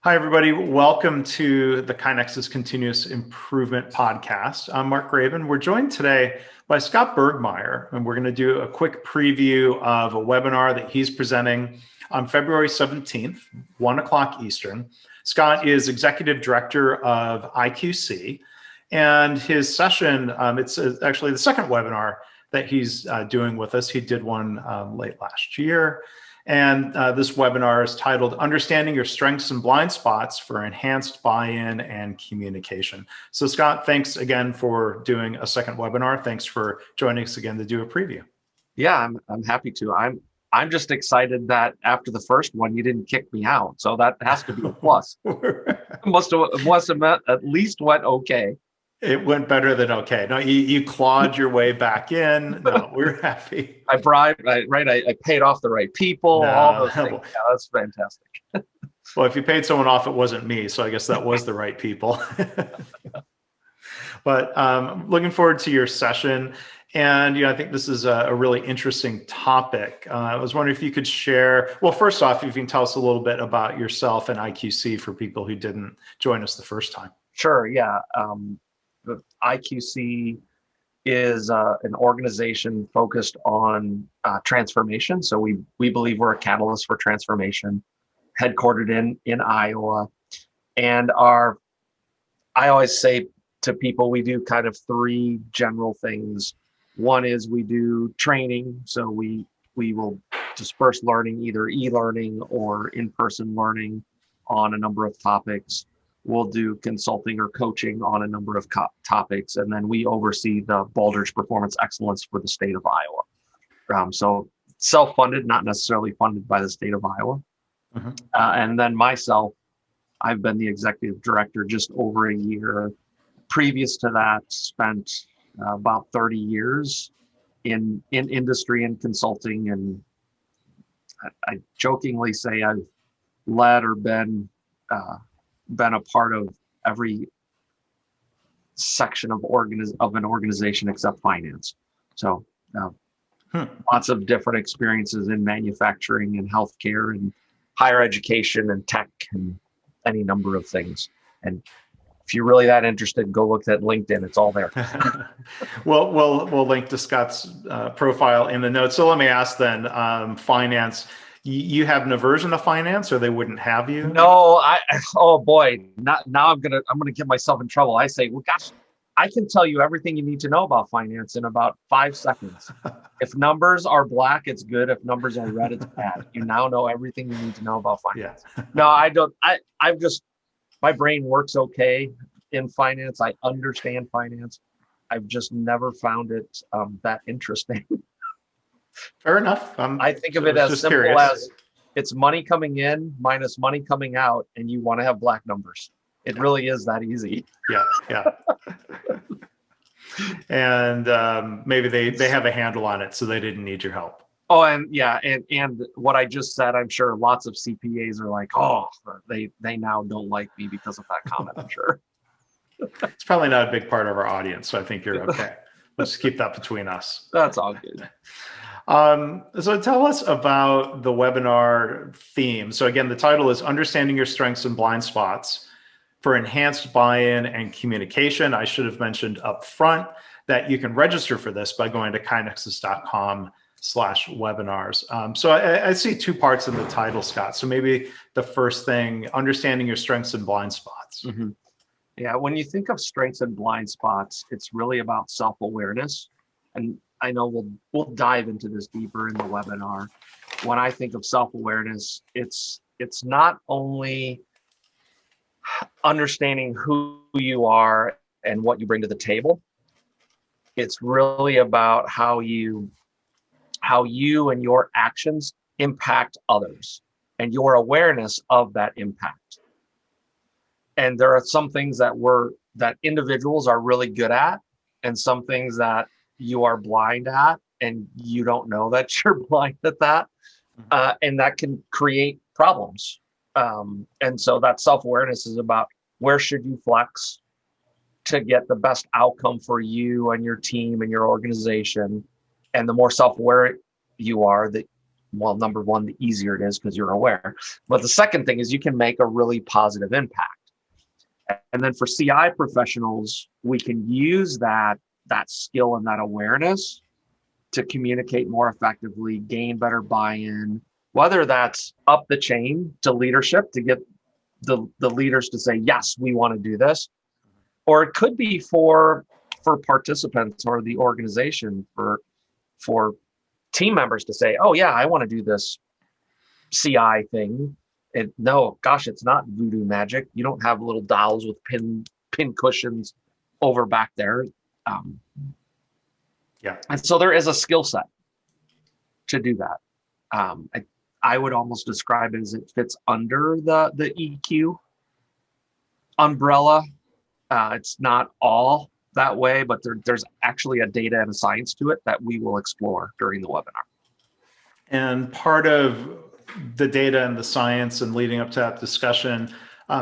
Hi, everybody. Welcome to the KaiNexus Continuous Improvement Podcast. I'm Mark Graban. We're joined today by Scott Burgmeyer, and we're going to do a quick preview of a webinar that he's presenting on February 17th, 1 o'clock Eastern. Scott is Executive Director of IQC, and his session, it's actually the second webinar that he's doing with us. He did one late last year. And this webinar is titled Understanding Your Strengths and Blind Spots for Enhanced Buy-in and Communication. So Scott, thanks again for doing a second webinar. Thanks for joining us again to do a preview. Yeah, I'm happy to. I'm just excited that after the first one you didn't kick me out. So that has to be a plus. must have meant at least went okay. It went better than okay. No, you clawed your way back in. No, we're happy. I bribed, I paid off the right people, all those things. Yeah, that's fantastic. Well, if you paid someone off, it wasn't me. So I guess that was the right people. But looking forward to your session. And I think this is a really interesting topic. I was wondering if you could share, well, first off, if you can tell us a little bit about yourself and IQC for people who didn't join us the first time. Sure, yeah. The IQC is an organization focused on transformation. So we believe we're a catalyst for transformation, headquartered in Iowa. And I always say to people, we do kind of three general things. One is we do training. So we will disperse learning, either e-learning or in-person learning on a number of topics. We'll do consulting or coaching on a number of topics, and then we oversee the Baldrige Performance Excellence for the state of Iowa. So self-funded, not necessarily funded by the state of Iowa. Mm-hmm. And then myself, I've been the executive director just over a year. Previous to that, spent about 30 years in industry and consulting, and I jokingly say I've led or been a part of every section of an organization except finance. So lots of different experiences in manufacturing and healthcare and higher education and tech and any number of things. And if you're really that interested, go look at LinkedIn. It's all there. Well, we'll link to Scott's profile in the notes. So let me ask then, finance. You have an aversion to finance, or they wouldn't have you? No, oh boy, now I'm gonna get myself in trouble. I say, well, gosh, I can tell you everything you need to know about finance in about 5 seconds. If numbers are black, it's good. If numbers are red, it's bad. You now know everything you need to know about finance. Yeah. No, I don't. I'm just, my brain works okay in finance. I understand finance. I've just never found it that interesting. Fair enough. I think of it as simple as it's money coming in minus money coming out, and you want to have black numbers. It really is that easy. Yeah. And maybe they have a handle on it, so they didn't need your help. Oh, and yeah, and what I just said, I'm sure lots of CPAs are like, oh, they now don't like me because of that comment. I'm sure. It's probably not a big part of our audience, so I think you're okay. Let's keep that between us. That's all good. So tell us about the webinar theme. So again, the title is Understanding Your Strengths and Blind Spots for Enhanced Buy-in and Communication. I should have mentioned up front that you can register for this by going to kainexus.com/webinars. So I see two parts in the title, Scott. So maybe the first thing, understanding your strengths and blind spots. Mm-hmm. Yeah, when you think of strengths and blind spots, it's really about self-awareness. And I know we'll dive into this deeper in the webinar. When I think of self-awareness, it's not only understanding who you are and what you bring to the table. It's really about how you and your actions impact others and your awareness of that impact. And there are some things that individuals are really good at, and some things that you are blind at, and you don't know that you're blind at that. And that can create problems. And so that self-awareness is about where should you flex to get the best outcome for you and your team and your organization. And the more self-aware you are, that well, number one, the easier it is because you're aware. But the second thing is you can make a really positive impact. And then for CI professionals, we can use that skill and that awareness to communicate more effectively, gain better buy-in, whether that's up the chain to leadership to get the leaders to say, yes, we want to do this, or it could be for participants or the organization for team members to say, oh yeah, I want to do this CI thing. And no, gosh, it's not voodoo magic. You don't have little dolls with pin cushions over back there. And so there is a skill set to do that. I would almost describe it as it fits under the EQ umbrella. It's not all that way, but there's actually a data and a science to it that we will explore during the webinar. And part of the data and the science and leading up to that discussion,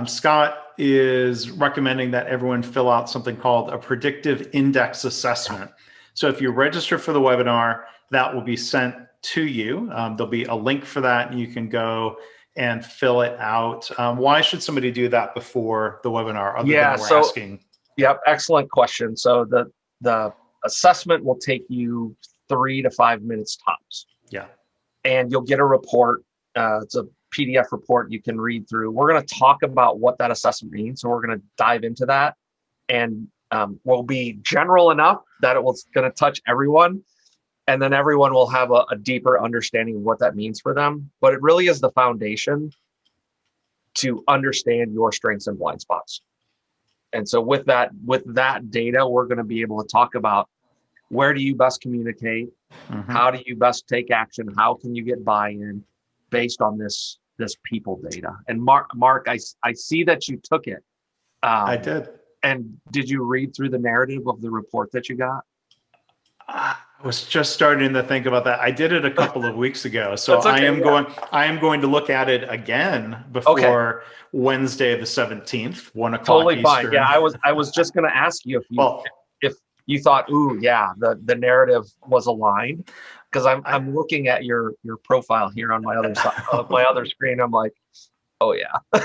Scott is recommending that everyone fill out something called a predictive index assessment. So if you register for the webinar, that will be sent to you. There'll be a link for that, and you can go and fill it out. Why should somebody do that before the webinar? Other than we're asking. Yep, excellent question. So the assessment will take you 3 to 5 minutes tops. Yeah. And you'll get a report. It's a PDF report you can read through. We're going to talk about what that assessment means. So we're going to dive into that, and we'll be general enough that it was going to touch everyone. And then everyone will have a deeper understanding of what that means for them. But it really is the foundation to understand your strengths and blind spots. And so with that data, we're going to be able to talk about where do you best communicate? Mm-hmm. How do you best take action? How can you get buy-in based on this people data? And Mark, I see that you took it. I did. And did you read through the narrative of the report that you got? I was just starting to think about that. I did it a couple of weeks ago, so okay, I am going to look at it again before Wednesday the 17th, 1 o'clock totally Eastern. Fine. Yeah, I was just going to ask you if you thought, ooh, yeah, the narrative was aligned, because I'm looking at your profile here on my other side, my other screen. I'm like, oh yeah.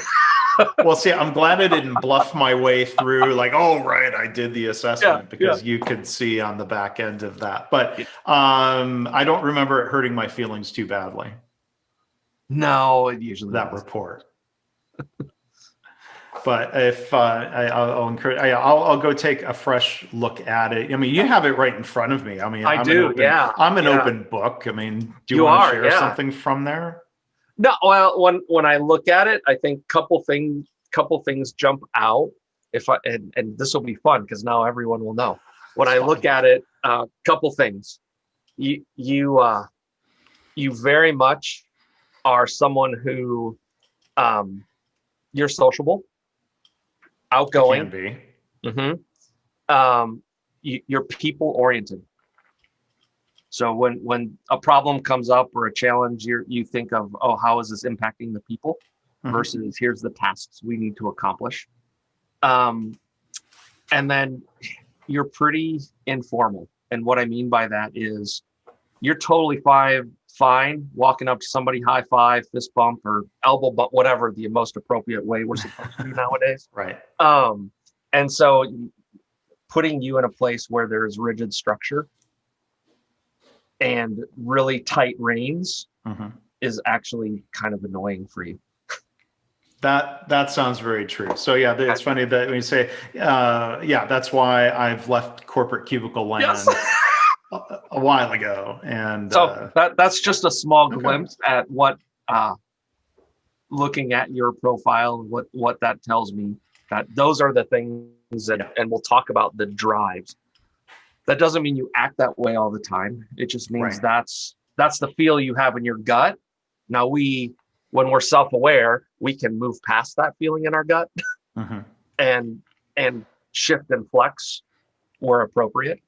Well, see, I'm glad I didn't bluff my way through like, oh, right, I did the assessment, because you could see on the back end of that. But I don't remember it hurting my feelings too badly. No, it usually that does. Report. But if I'll encourage, I'll go take a fresh look at it. I mean, you have it right in front of me. I mean, I'm an open book. I mean, do you want to share something from there? No, well, when I look at it, I think couple things jump out. And this will be fun because now everyone will know. When I look at it, couple things. You very much are someone who you're sociable, outgoing. Can be. Mm-hmm. You're people oriented. So when a problem comes up or a challenge, you think of, oh, how is this impacting the people, versus here's the tasks we need to accomplish. And then you're pretty informal. And what I mean by that is you're totally fine walking up to somebody, high five, fist bump, or elbow bump, whatever the most appropriate way we're supposed to do nowadays. Right. And so putting you in a place where there's rigid structure and really tight reins is actually kind of annoying for you. That sounds very true. So yeah, it's funny that when you say, that's why I've left corporate cubicle land a while ago. And so that's just a small glimpse at what, looking at your profile, what that tells me, that those are the things that, and we'll talk about the drives. That doesn't mean you act that way all the time. It just means that's the feel you have in your gut. Now when we're self-aware, we can move past that feeling in our gut and shift and flex where appropriate.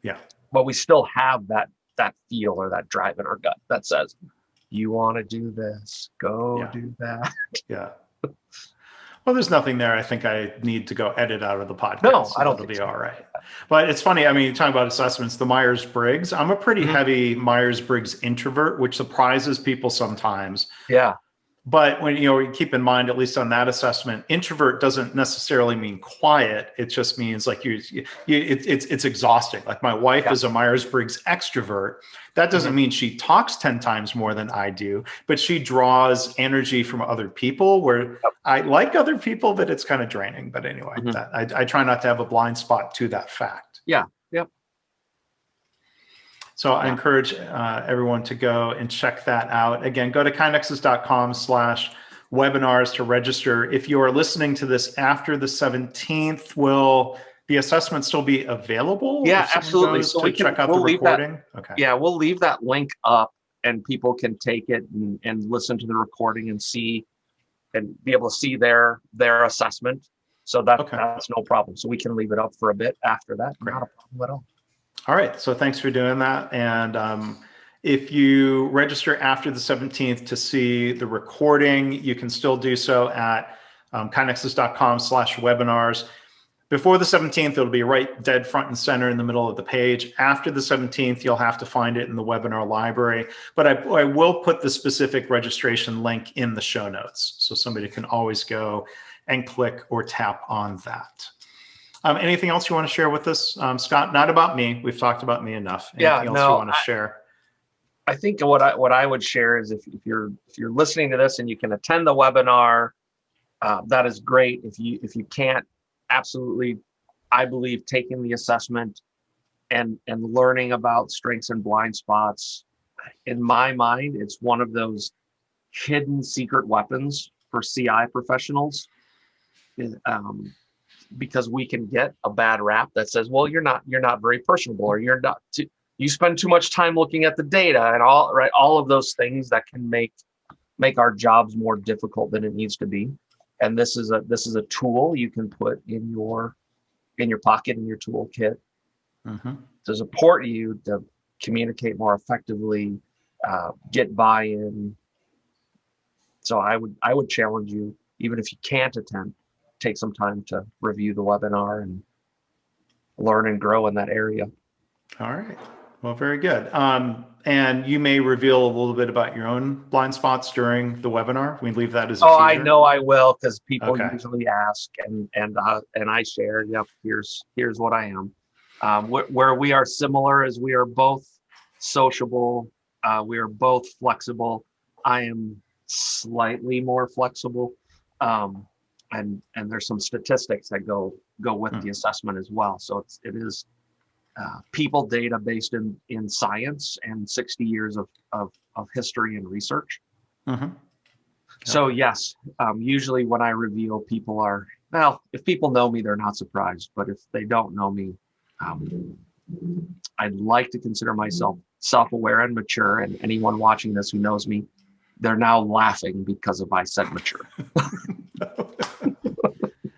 Yeah. But we still have that feel or that drive in our gut that says, you want to do this, go do that. Yeah. Well, there's nothing there I think I need to go edit out of the podcast. No, so I don't that'll think be so. all right. But it's funny. I mean, talking about assessments, the Myers-Briggs, I'm a pretty Mhm. heavy Myers-Briggs introvert, which surprises people sometimes. Yeah. But when, you keep in mind, at least on that assessment, introvert doesn't necessarily mean quiet. It just means like it's exhausting. Like my wife Yeah. is a Myers-Briggs extrovert. That doesn't mean she talks 10 times more than I do, but she draws energy from other people where I like other people, but it's kind of draining. But anyway, that I try not to have a blind spot to that fact. Yeah. Yep. So I encourage everyone to go and check that out. Again, go to kindnexus.com/webinars to register. If you are listening to this after the 17th, will the assessment still be available? Yeah, if someone absolutely. goes So to check out the recording? Okay. Yeah, we'll leave that link up and people can take it and listen to the recording and see and be able to see their assessment. So that's no problem. So we can leave it up for a bit after that. Great. Not a problem at all. All right. So thanks for doing that. And if you register after the 17th to see the recording, you can still do so at kindnexus.com/webinars. Before the 17th, it'll be right dead front and center in the middle of the page. After the 17th, you'll have to find it in the webinar library. But I will put the specific registration link in the show notes, so somebody can always go and click or tap on that. Anything else you want to share with us, Scott? Not about me. We've talked about me enough. Anything else you want to share? I think what I would share is if you're listening to this and you can attend the webinar, that is great. If you can't, absolutely, I believe taking the assessment and learning about strengths and blind spots, in my mind, it's one of those hidden secret weapons for CI professionals. Because we can get a bad rap that says, well, you're not very personable, or you spend too much time looking at the data and all of those things that can make our jobs more difficult than it needs to be. And this is a tool you can put in your pocket, in your toolkit, to support you to communicate more effectively, get buy-in. So I would challenge you, even if you can't attend, take some time to review the webinar and learn and grow in that area. All right. Well, very good. And you may reveal a little bit about your own blind spots during the webinar. We leave that as a teaser. I know I will, because people usually ask, and I share. Yep, here's what I am. Where we are similar is we are both sociable. We are both flexible. I am slightly more flexible. And there's some statistics that go with the assessment as well. So it is people data based in science and 60 years of history and research. So yes, usually when I reveal, people are, well, if people know me, they're not surprised. But if they don't know me, I'd like to consider myself self-aware and mature. And anyone watching this who knows me, they're now laughing because I said mature.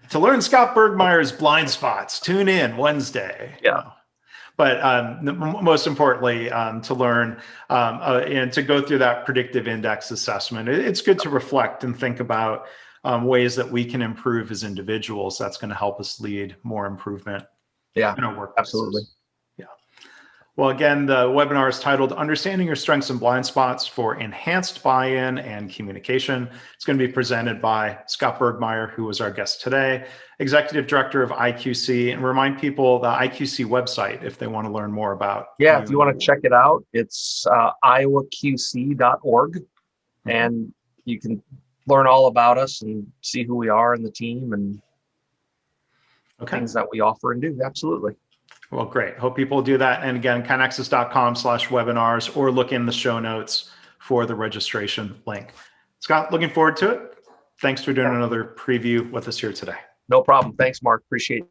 To learn Scott Burgmeyer's blind spots, tune in Wednesday. Yeah. But most importantly, to learn and to go through that predictive index assessment, it's good to reflect and think about ways that we can improve as individuals. That's going to help us lead more improvement in our workplaces. Absolutely. Yeah. Well, again, the webinar is titled Understanding Your Strengths and Blind Spots for Enhanced Buy-in and Communication. It's going to be presented by Scott Burgmeyer, who was our guest today, Executive Director of IQC. And remind people the IQC website if they want to learn more about. Yeah, if you want to check it out, it's iowaqc.org. And you can learn all about us and see who we are in the team and things that we offer and do. Absolutely. Well, great. Hope people do that. And again, kindnexus.com/webinars, or look in the show notes for the registration link. Scott, looking forward to it. Thanks for doing another preview with us here today. No problem. Thanks, Mark. Appreciate it.